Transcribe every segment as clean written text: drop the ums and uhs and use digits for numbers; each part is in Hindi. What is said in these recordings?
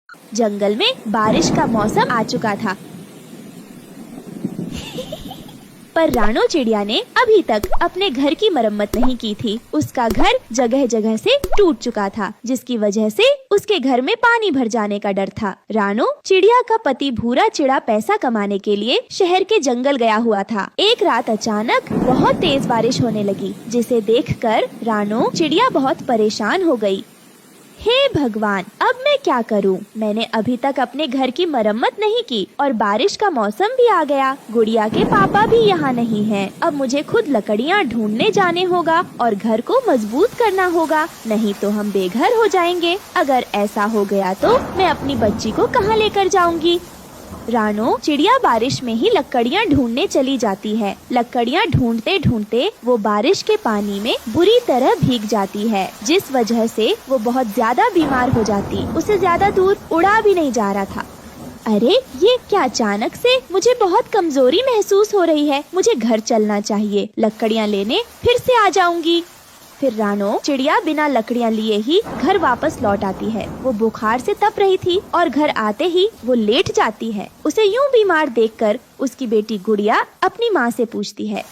जंगल में बारिश का मौसम आ चुका था, पर रानो चिड़िया ने अभी तक अपने घर की मरम्मत नहीं की थी। उसका घर जगह जगह से टूट चुका था, जिसकी वजह से उसके घर में पानी भर जाने का डर था। रानो चिड़िया का पति भूरा चिड़ा पैसा कमाने के लिए शहर के जंगल गया हुआ था। एक रात अचानक बहुत तेज बारिश होने लगी, जिसे देखकर रानो चिड़िया बहुत परेशान हो गई। हे भगवान, अब मैं क्या करूं? मैंने अभी तक अपने घर की मरम्मत नहीं की और बारिश का मौसम भी आ गया। गुड़िया के पापा भी यहाँ नहीं हैं। अब मुझे खुद लकड़ियाँ ढूंढने जाने होगा और घर को मजबूत करना होगा, नहीं तो हम बेघर हो जाएंगे। अगर ऐसा हो गया तो मैं अपनी बच्ची को कहाँ लेकर जाऊंगी? रानो चिड़िया बारिश में ही लकड़ियाँ ढूंढने चली जाती है। लकड़ियाँ ढूंढते ढूंढते वो बारिश के पानी में बुरी तरह भीग जाती है, जिस वजह से वो बहुत ज्यादा बीमार हो जाती। उसे ज्यादा दूर उड़ा भी नहीं जा रहा था। अरे ये क्या, अचानक से मुझे बहुत कमजोरी महसूस हो रही है। मुझे घर चलना चाहिए, लकड़ियाँ लेने फिर से आ जाऊंगी। फिर रानो चिड़िया बिना लकड़ियाँ लिए ही घर वापस लौट आती है। वो बुखार से तप रही थी और घर आते ही वो लेट जाती है। उसे यूं बीमार देखकर उसकी बेटी गुड़िया अपनी माँ से पूछती है,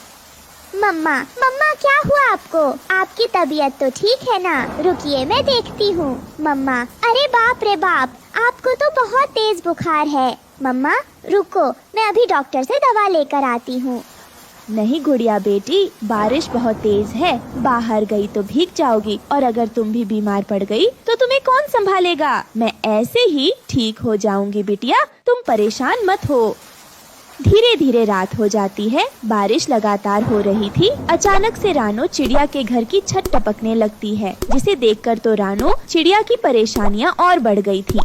मम्मा मम्मा क्या हुआ आपको? आपकी तबीयत तो ठीक है ना? रुकिए मैं देखती हूँ। मम्मा, अरे बाप रे बाप, आपको तो बहुत तेज बुखार है। मम्मा रुको, मैं अभी डॉक्टर से दवा लेकर आती हूँ। नहीं गुड़िया बेटी, बारिश बहुत तेज है, बाहर गई तो भीग जाओगी और अगर तुम भी बीमार पड़ गई तो तुम्हें कौन संभालेगा? मैं ऐसे ही ठीक हो जाऊंगी बिटिया, तुम परेशान मत हो। धीरे धीरे रात हो जाती है। बारिश लगातार हो रही थी। अचानक से रानो चिड़िया के घर की छत टपकने लगती है, जिसे देखकर तो रानो चिड़िया की परेशानियां और बढ़ गई थी।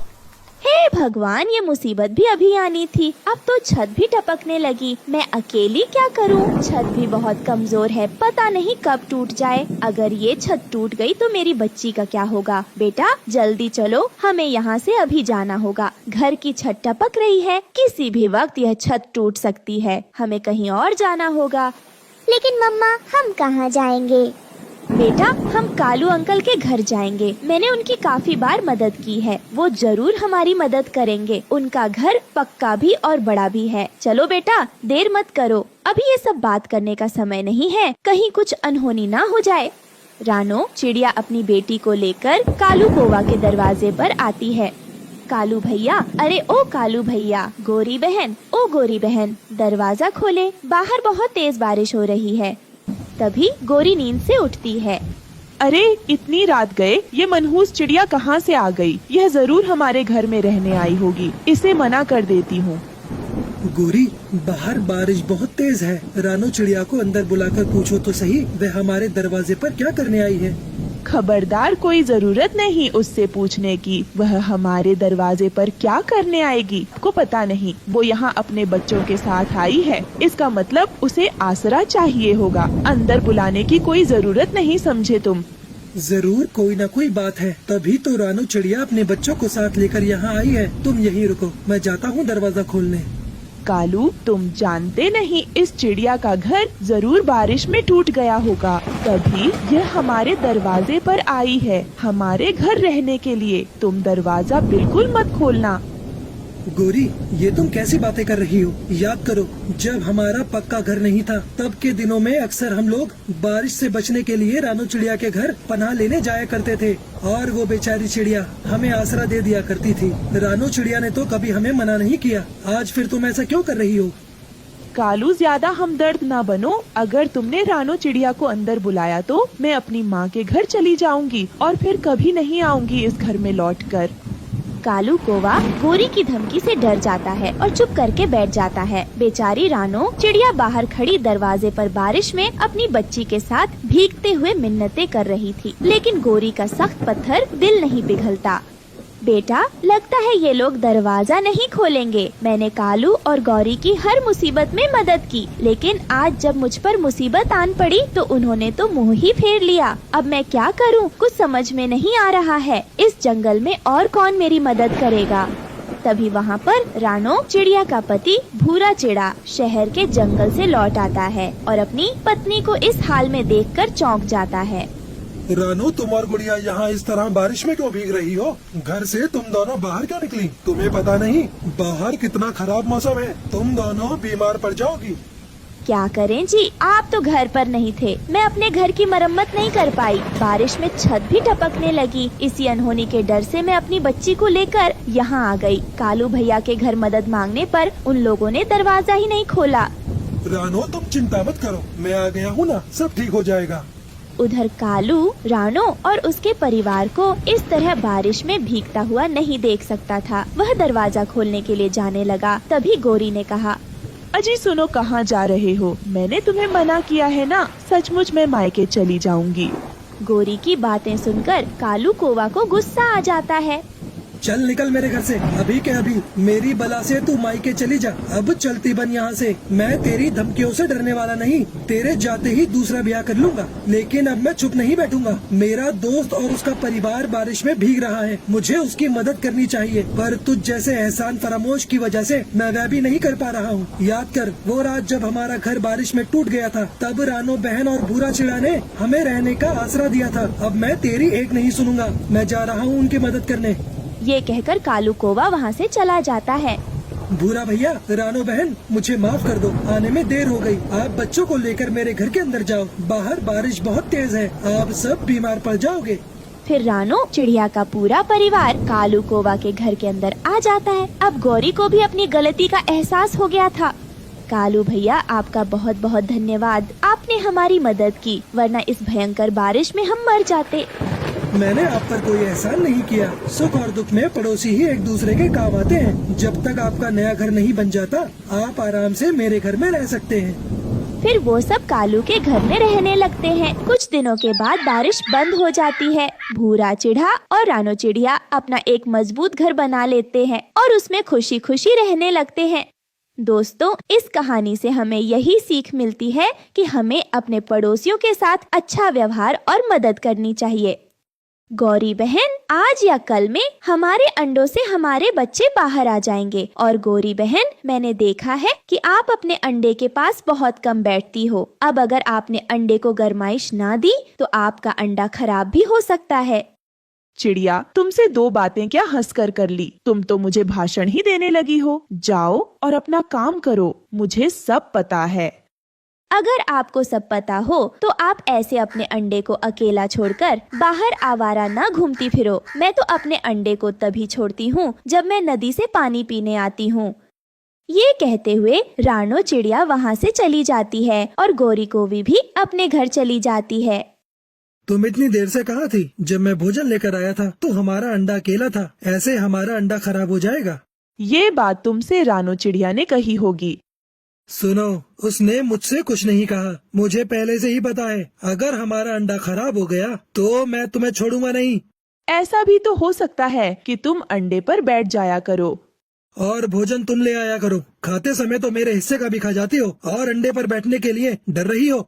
हे भगवान, ये मुसीबत भी अभी आनी थी, अब तो छत भी टपकने लगी। मैं अकेली क्या करूं? छत भी बहुत कमजोर है, पता नहीं कब टूट जाए। अगर ये छत टूट गई तो मेरी बच्ची का क्या होगा? बेटा जल्दी चलो, हमें यहाँ से अभी जाना होगा। घर की छत टपक रही है, किसी भी वक्त यह छत टूट सकती है। हमें कहीं और जाना होगा। लेकिन मम्मा, हम कहाँ जाएंगे? बेटा हम कालू अंकल के घर जाएंगे। मैंने उनकी काफी बार मदद की है, वो जरूर हमारी मदद करेंगे। उनका घर पक्का भी और बड़ा भी है। चलो बेटा देर मत करो, अभी ये सब बात करने का समय नहीं है, कहीं कुछ अनहोनी ना हो जाए। रानो चिड़िया अपनी बेटी को लेकर कालू कौवा के दरवाजे पर आती है। कालू भैया, अरे ओ कालू भैया, गोरी बहन, ओ गोरी बहन, दरवाजा खोले, बाहर बहुत तेज बारिश हो रही है। तभी गोरी नींद से उठती है। अरे इतनी रात गए, ये मनहूस चिड़िया कहाँ से आ गई? यह जरूर हमारे घर में रहने आई होगी, इसे मना कर देती हूँ। गोरी, बाहर बारिश बहुत तेज है। रानो चिड़िया को अंदर बुलाकर पूछो तो सही, वह हमारे दरवाजे पर क्या करने आई है? खबरदार, कोई जरूरत नहीं उससे पूछने की। वह हमारे दरवाजे पर क्या करने आएगी? आपको पता नहीं, वो यहाँ अपने बच्चों के साथ आई है। इसका मतलब उसे आसरा चाहिए होगा। अंदर बुलाने की कोई जरूरत नहीं, समझे तुम? जरूर कोई न कोई बात है, तभी तो रानो चिड़िया अपने बच्चों को साथ लेकर यहाँ आई है। तुम यहीं रुको, मैं जाता हूँ दरवाजा खोलने। कालू, तुम जानते नहीं, इस चिड़िया का घर जरूर बारिश में टूट गया होगा, तभी यह हमारे दरवाजे पर आई है, हमारे घर रहने के लिए। तुम दरवाजा बिल्कुल मत खोलना। गोरी, ये तुम कैसी बातें कर रही हो? याद करो, जब हमारा पक्का घर नहीं था, तब के दिनों में अक्सर हम लोग बारिश से बचने के लिए रानो चिड़िया के घर पनाह लेने जाया करते थे और वो बेचारी चिड़िया हमें आसरा दे दिया करती थी। रानो चिड़िया ने तो कभी हमें मना नहीं किया। आज फिर तुम ऐसा क्यों कर रही हो? कालू, ज्यादा हमदर्द ना बनो। अगर तुमने रानो चिड़िया को अंदर बुलाया तो मैं अपनी माँ के घर चली जाऊंगी और फिर कभी नहीं आऊंगी इस घर में लौटकर। कालू कौवा गोरी की धमकी से डर जाता है और चुप करके बैठ जाता है। बेचारी रानो चिड़िया बाहर खड़ी दरवाजे पर बारिश में अपनी बच्ची के साथ भीगते हुए मिन्नतें कर रही थी, लेकिन गोरी का सख्त पत्थर दिल नहीं पिघलता। बेटा लगता है ये लोग दरवाजा नहीं खोलेंगे। मैंने कालू और गौरी की हर मुसीबत में मदद की, लेकिन आज जब मुझ पर मुसीबत आन पड़ी तो उन्होंने तो मुंह ही फेर लिया। अब मैं क्या करूं? कुछ समझ में नहीं आ रहा है। इस जंगल में और कौन मेरी मदद करेगा? तभी वहाँ पर रानो चिड़िया का पति भूरा चिड़ा शहर के जंगल से लौट आता है और अपनी पत्नी को इस हाल में देखकर चौंक जाता है। रानू, तुम और गुड़िया यहाँ इस तरह बारिश में क्यों भीग रही हो? घर से तुम दोनों बाहर क्यों निकली? तुम्हें पता नहीं बाहर कितना खराब मौसम है, तुम दोनों बीमार पड़ जाओगी। क्या करें जी, आप तो घर पर नहीं थे। मैं अपने घर की मरम्मत नहीं कर पाई। बारिश में छत भी टपकने लगी। इसी अनहोनी के डर से मैं अपनी बच्ची को लेकर यहाँ आ गई। कालू भैया के घर मदद मांगने पर उन लोगों ने दरवाजा ही नहीं खोला। रानू, तुम चिंता मत करो, मैं आ गया हूँ ना, सब ठीक हो जाएगा। उधर कालू रानो और उसके परिवार को इस तरह बारिश में भीगता हुआ नहीं देख सकता था। वह दरवाजा खोलने के लिए जाने लगा। तभी गोरी ने कहा, अजी सुनो, कहाँ जा रहे हो? मैंने तुम्हें मना किया है ना, सचमुच मैं मायके चली जाऊंगी। गोरी की बातें सुनकर कालू कौवा को गुस्सा आ जाता है। चल निकल मेरे घर से अभी के अभी। मेरी बला से तू मायके चली जा। अब चलती बन यहाँ से। मैं तेरी धमकियों से डरने वाला नहीं। तेरे जाते ही दूसरा ब्याह कर लूंगा। लेकिन अब मैं चुप नहीं बैठूंगा। मेरा दोस्त और उसका परिवार बारिश में भीग रहा है, मुझे उसकी मदद करनी चाहिए। पर तुझ जैसे एहसान फरामोश की वजह से मैं वह भी नहीं कर पा रहा हूँ। याद कर वो रात जब हमारा घर बारिश में टूट गया था, तब रानो बहन और भूरा चिड़ा ने हमें रहने का आसरा दिया था। अब मैं तेरी एक नहीं सुनूंगा। मैं जा रहा हूँ उनकी मदद करने। ये कहकर कालू कौवा वहाँ से चला जाता है। भूरा भैया, रानो बहन, मुझे माफ कर दो, आने में देर हो गई। आप बच्चों को लेकर मेरे घर के अंदर जाओ। बाहर बारिश बहुत तेज है, आप सब बीमार पड़ जाओगे। फिर रानो चिड़िया का पूरा परिवार कालू कौवा के घर के अंदर आ जाता है। अब गौरी को भी अपनी गलती का एहसास हो गया था। कालू भैया, आपका बहुत बहुत धन्यवाद। आपने हमारी मदद की, वरना इस भयंकर बारिश में हम मर जाते। मैंने आप पर कोई एहसान नहीं किया। सुख और दुख में पड़ोसी ही एक दूसरे के काम आते हैं। जब तक आपका नया घर नहीं बन जाता, आप आराम से मेरे घर में रह सकते हैं। फिर वो सब कालू के घर में रहने लगते हैं। कुछ दिनों के बाद बारिश बंद हो जाती है। भूरा चिढ़ा और रानो चिड़िया अपना एक मजबूत घर बना लेते हैं और उसमें खुशी खुशी रहने लगते हैं। दोस्तों, इस कहानी से हमें यही सीख मिलती है कि हमें अपने पड़ोसियों के साथ अच्छा व्यवहार और मदद करनी चाहिए। गौरी बहन, आज या कल में हमारे अंडों से हमारे बच्चे बाहर आ जाएंगे। और गौरी बहन, मैंने देखा है कि आप अपने अंडे के पास बहुत कम बैठती हो। अब अगर आपने अंडे को गरमाइश ना दी तो आपका अंडा खराब भी हो सकता है। चिड़िया, तुमसे दो बातें क्या हंसकर कर ली? तुम तो मुझे भाषण ही देने लगी हो। जाओ और अपना काम करो, मुझे सब पता है। अगर आपको सब पता हो तो आप ऐसे अपने अंडे को अकेला छोड़कर बाहर आवारा ना घूमती फिरो। मैं तो अपने अंडे को तभी छोड़ती हूँ जब मैं नदी से पानी पीने आती हूँ। ये कहते हुए रानो चिड़िया वहाँ से चली जाती है और गौरी कौवी भी अपने घर चली जाती है। तुम इतनी देर से कहाँ थी? जब मैं भोजन लेकर आया था तो हमारा अंडा अकेला था। ऐसे हमारा अंडा खराब हो जाएगा। ये बात तुमसे रानो चिड़िया ने कही होगी। सुनो, उसने मुझसे कुछ नहीं कहा। मुझे पहले से ही पता है, अगर हमारा अंडा खराब हो गया तो मैं तुम्हें छोड़ूंगा नहीं। ऐसा भी तो हो सकता है कि तुम अंडे पर बैठ जाया करो। और भोजन तुम ले आया करो। खाते समय तो मेरे हिस्से का भी खा जाती हो और अंडे पर बैठने के लिए डर रही हो।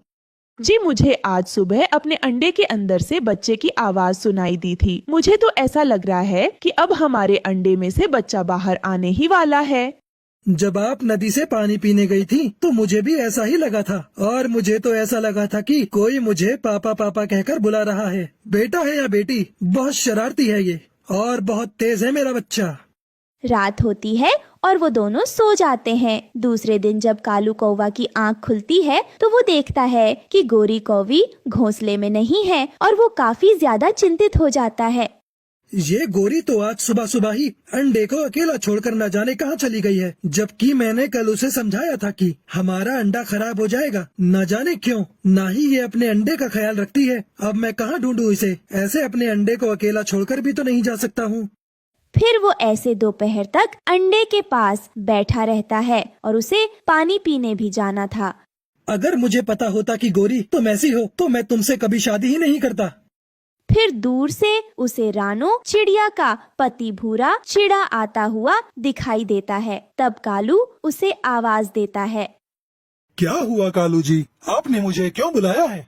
जी, मुझे आज सुबह अपने अंडे के अंदर से बच्चे की आवाज सुनाई दी थी। मुझे तो ऐसा लग रहा है कि अब हमारे अंडे में से बच्चा बाहर आने ही वाला है। जब आप नदी से पानी पीने गई थी तो मुझे भी ऐसा ही लगा था। और मुझे तो ऐसा लगा था कि कोई मुझे पापा पापा कहकर बुला रहा है। बेटा है या बेटी, बहुत शरारती है ये और बहुत तेज है मेरा बच्चा। रात होती है और वो दोनों सो जाते हैं। दूसरे दिन जब कालू कौवा की आंख खुलती है तो वो देखता है कि गौरी कौवी घोंसले में नहीं है और वो काफी ज्यादा चिंतित हो जाता है। ये गोरी तो आज सुबह सुबह ही अंडे को अकेला छोड़कर न जाने कहाँ चली गई है, जबकि मैंने कल उसे समझाया था कि हमारा अंडा खराब हो जाएगा। न जाने क्यों ना ही ये अपने अंडे का ख्याल रखती है। अब मैं कहाँ ढूंढूं इसे? ऐसे अपने अंडे को अकेला छोड़कर भी तो नहीं जा सकता हूँ। फिर वो ऐसे दोपहर तक अंडे के पास बैठा रहता है और उसे पानी पीने भी जाना था। अगर मुझे पता होता कि गोरी तुम ऐसी हो तो मैं तुमसे कभी शादी ही नहीं करता। फिर दूर से उसे रानो चिड़िया का पति भूरा चिड़ा आता हुआ दिखाई देता है। तब कालू उसे आवाज देता है। क्या हुआ कालू जी, आपने मुझे क्यों बुलाया है?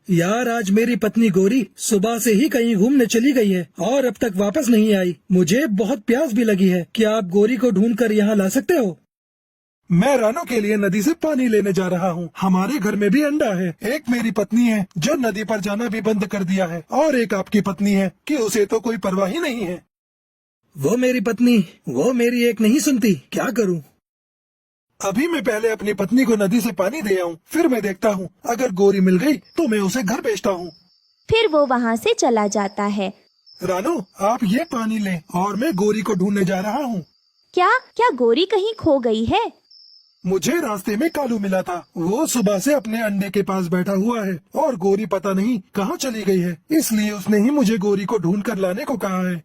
यार, आज मेरी पत्नी गोरी सुबह से ही कहीं घूमने चली गई है और अब तक वापस नहीं आई। मुझे बहुत प्यास भी लगी है। क्या आप गोरी को ढूंढकर यहाँ ला सकते हो? मैं रानो के लिए नदी से पानी लेने जा रहा हूँ। हमारे घर में भी अंडा है। एक मेरी पत्नी है जो नदी पर जाना भी बंद कर दिया है, और एक आपकी पत्नी है कि उसे तो कोई परवाह ही नहीं है। वो मेरी पत्नी, वो मेरी एक नहीं सुनती, क्या करूँ? अभी मैं पहले अपनी पत्नी को नदी से पानी दे आऊँ, फिर मैं देखता हूँ, अगर गोरी मिल गई तो मैं उसे घर भेजता हूँ। फिर वो वहाँ से चला जाता है। रानो, आप ये पानी लें और मैं गोरी को ढूंढने जा रहा हूँ। क्या क्या गोरी कहीं खो गई है? मुझे रास्ते में कालू मिला था। वो सुबह से अपने अंडे के पास बैठा हुआ है और गोरी पता नहीं कहाँ चली गई है, इसलिए उसने ही मुझे गोरी को ढूंढ कर लाने को कहा है।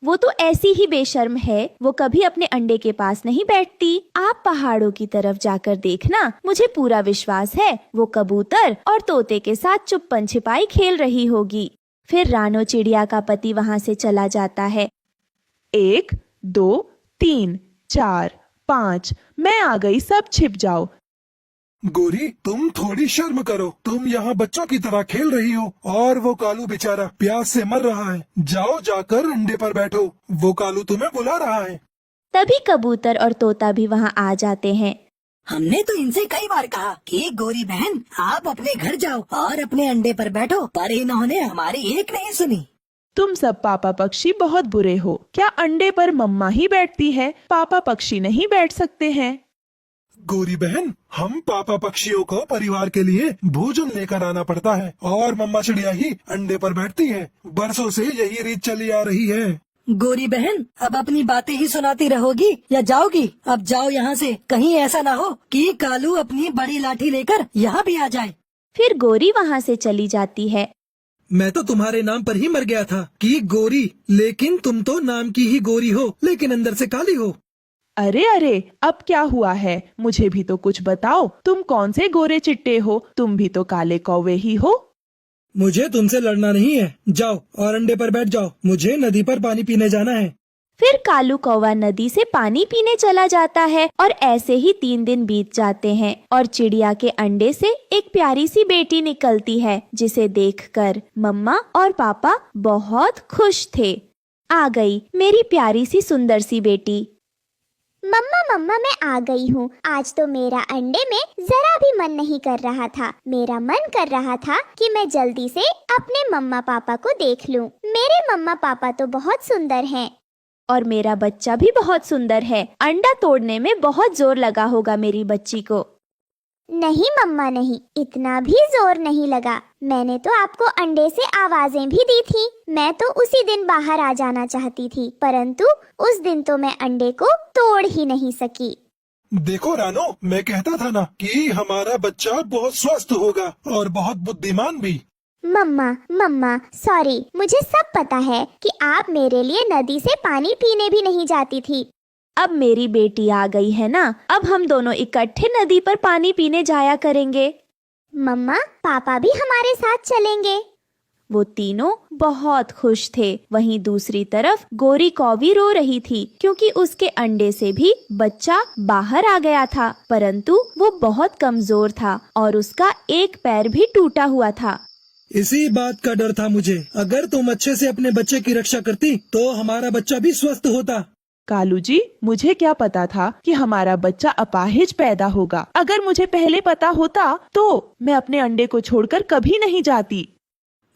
वो तो ऐसी ही बेशर्म है, वो कभी अपने अंडे के पास नहीं बैठती। आप पहाड़ों की तरफ जाकर देखना, मुझे पूरा विश्वास है वो कबूतर और तोते के साथ चुप्पन छिपाई खेल रही होगी। फिर रानो चिड़िया का पति वहाँ से चला जाता है। 1 2 3 4 5, मैं आ गई, सब छिप जाओ। गोरी, तुम थोड़ी शर्म करो। तुम यहाँ बच्चों की तरह खेल रही हो और वो कालू बेचारा प्यास से मर रहा है। जाओ, जाकर अंडे पर बैठो, वो कालू तुम्हें बुला रहा है। तभी कबूतर और तोता भी वहाँ आ जाते हैं। हमने तो इनसे कई बार कहा कि गोरी बहन आप अपने घर जाओ और अपने अंडे पर बैठो, पर इन्होंने हमारी एक नहीं सुनी। तुम सब पापा पक्षी बहुत बुरे हो। क्या अंडे पर मम्मा ही बैठती है, पापा पक्षी नहीं बैठ सकते हैं? गोरी बहन, हम पापा पक्षियों को परिवार के लिए भोजन लेकर आना पड़ता है और मम्मा चिड़िया ही अंडे पर बैठती है। बरसों से यही रीत चली आ रही है। गोरी बहन, अब अपनी बातें ही सुनाती रहोगी या जाओगी? अब जाओ यहाँ से, कहीं ऐसा ना हो कि कालू अपनी बड़ी लाठी लेकर यहाँ भी आ जाए। फिर गोरी वहाँ से चली जाती है। मैं तो तुम्हारे नाम पर ही मर गया था कि गोरी, लेकिन तुम तो नाम की ही गोरी हो, लेकिन अंदर से काली हो। अरे अरे, अब क्या हुआ है? मुझे भी तो कुछ बताओ। तुम कौन से गोरे चिट्टे हो? तुम भी तो काले कौवे ही हो। मुझे तुमसे लड़ना नहीं है, जाओ और अंडे पर बैठ जाओ, मुझे नदी पर पानी पीने जाना है। फिर कालू कौवा नदी से पानी पीने चला जाता है और ऐसे ही 3 दिन बीत जाते हैं और चिड़िया के अंडे से एक प्यारी सी बेटी निकलती है, जिसे देखकर मम्मा और पापा बहुत खुश थे। आ गई मेरी प्यारी सी सुंदर सी बेटी। मम्मा मम्मा, मैं आ गई हूँ। आज तो मेरा अंडे में जरा भी मन नहीं कर रहा था। मेरा मन कर रहा था कि मैं जल्दी से अपने मम्मा पापा को देख लूँ। मेरे मम्मा पापा तो बहुत सुंदर हैं। और मेरा बच्चा भी बहुत सुंदर है। अंडा तोड़ने में बहुत जोर लगा होगा मेरी बच्ची को। नहीं मम्मा नहीं, इतना भी जोर नहीं लगा। मैंने तो आपको अंडे से आवाजें भी दी थी। मैं तो उसी दिन बाहर आ जाना चाहती थी, परंतु उस दिन तो मैं अंडे को तोड़ ही नहीं सकी। देखो रानो, मैं कहता था ना कि हमारा बच्चा बहुत स्वस्थ होगा और बहुत बुद्धिमान भी। मम्मा मम्मा सॉरी, मुझे सब पता है कि आप मेरे लिए नदी से पानी पीने भी नहीं जाती थी। अब मेरी बेटी आ गई है ना, अब हम दोनों इकट्ठे नदी पर पानी पीने जाया करेंगे। मम्मा, पापा भी हमारे साथ चलेंगे। वो तीनों बहुत खुश थे। वहीं दूसरी तरफ गोरी कौवी रो रही थी, क्योंकि उसके अंडे से भी बच्चा बाहर आ गया था, परंतु वो बहुत कमजोर था और उसका एक पैर भी टूटा हुआ था। इसी बात का डर था मुझे। अगर तुम अच्छे से अपने बच्चे की रक्षा करती तो हमारा बच्चा भी स्वस्थ होता। कालू जी, मुझे क्या पता था कि हमारा बच्चा अपाहिज पैदा होगा। अगर मुझे पहले पता होता तो मैं अपने अंडे को छोड़कर कभी नहीं जाती।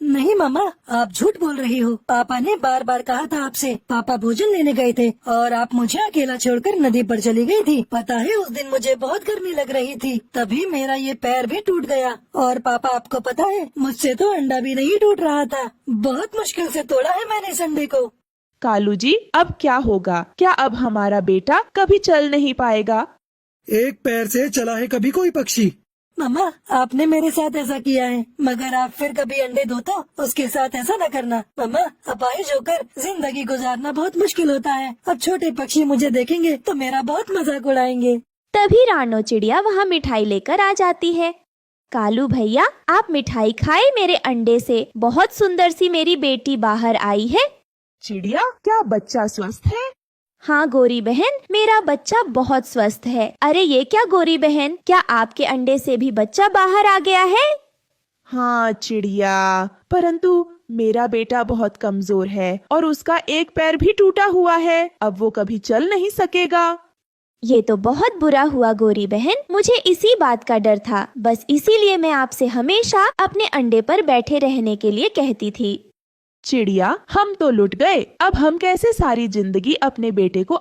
नहीं मामा, आप झूठ बोल रही हो। पापा ने बार बार कहा था आपसे। पापा भोजन लेने गए थे और आप मुझे अकेला छोड़कर नदी पर चली गई थी। पता है, उस दिन मुझे बहुत गर्मी लग रही थी, तभी मेरा ये पैर भी टूट गया। और पापा, आपको पता है, मुझसे तो अंडा भी नहीं टूट रहा था। बहुत मुश्किल से तोड़ा है मैंने इस अंडे को। कालू जी, अब क्या होगा? क्या अब हमारा बेटा कभी चल नहीं पाएगा? एक पैर से चला है कभी कोई पक्षी? मामा, आपने मेरे साथ ऐसा किया है, मगर आप फिर कभी अंडे दो तो उसके साथ ऐसा न करना। मामा, अपाहिज होकर जिंदगी गुजारना बहुत मुश्किल होता है। अब छोटे पक्षी मुझे देखेंगे तो मेरा बहुत मजाक उड़ाएंगे। तभी रानो चिड़िया वहाँ मिठाई लेकर आ जाती है। कालू भैया, आप मिठाई खाए मेरे अंडे से। बहुत सुंदर सी मेरी बेटी बाहर आई है। चिड़िया, क्या बच्चा स्वस्थ है? हाँ गोरी बहन, मेरा बच्चा बहुत स्वस्थ है। अरे ये क्या गोरी बहन, क्या आपके अंडे से भी बच्चा बाहर आ गया है? हाँ चिड़िया, परंतु मेरा बेटा बहुत कमजोर है और उसका एक पैर भी टूटा हुआ है। अब वो कभी चल नहीं सकेगा। ये तो बहुत बुरा हुआ गोरी बहन, मुझे इसी बात का डर था। बस इसीलिए मैं आपसे हमेशा अपने अंडे पर बैठे रहने के लिए कहती थी। चिड़िया, हम तो लुट गए। अब हम कैसे सारी जिंदगी अपने बेटे को